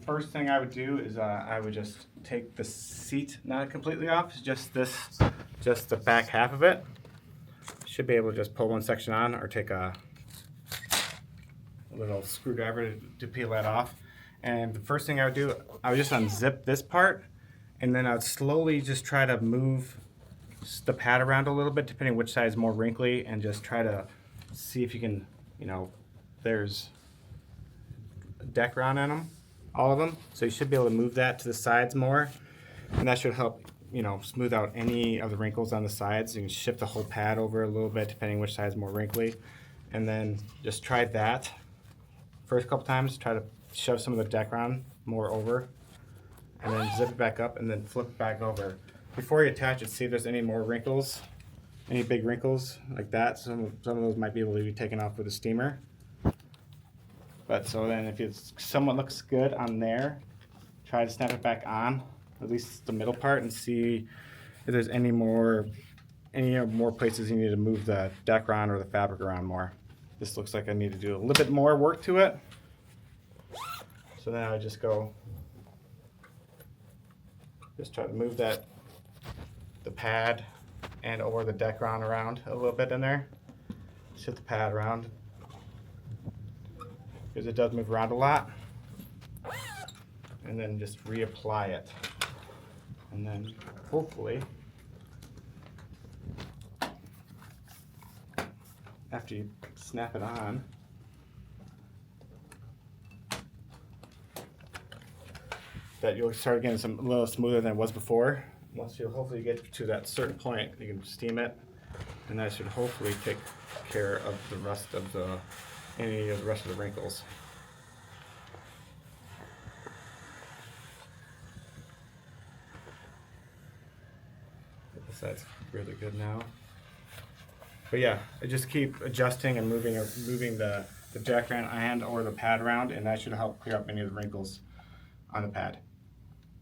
first thing I would do is I would just take the seat not completely off, just the back half of it. Should be able to just pull one section on or take a little screwdriver to peel that off. And the first thing I would do, I would just unzip this part, and then I would slowly just try to move the pad around a little bit, depending which side is more wrinkly, and just try to see if you can, there's Decron in them, all of them, so you should be able to move that to the sides more, and that should help smooth out any of the wrinkles on the sides. You can shift the whole pad over a little bit depending which side is more wrinkly, and then just try that first couple times. Try to shove some of the Decron more over, and then zip it back up, and then flip it back over. Before you attach it, see if there's any more wrinkles, any big wrinkles like that. Some of those might be able to be taken off with a steamer. But so then if it's somewhat looks good on there, try to snap it back on, at least the middle part, and see if there's any more places you need to move the Decron or the fabric around more. This looks like I need to do a little bit more work to it. So then I would just try to move the pad and or the Decron around a little bit in there. Shift the pad around, because it does move around a lot, and then just reapply it, and then hopefully after you snap it on, that you'll start getting a little smoother than it was before. Once you hopefully get to that certain point, you can steam it, and that should hopefully take care of the rest of the wrinkles. That's really good now. But yeah, I just keep adjusting and moving the Decron and or the pad around, and that should help clear up any of the wrinkles on the pad.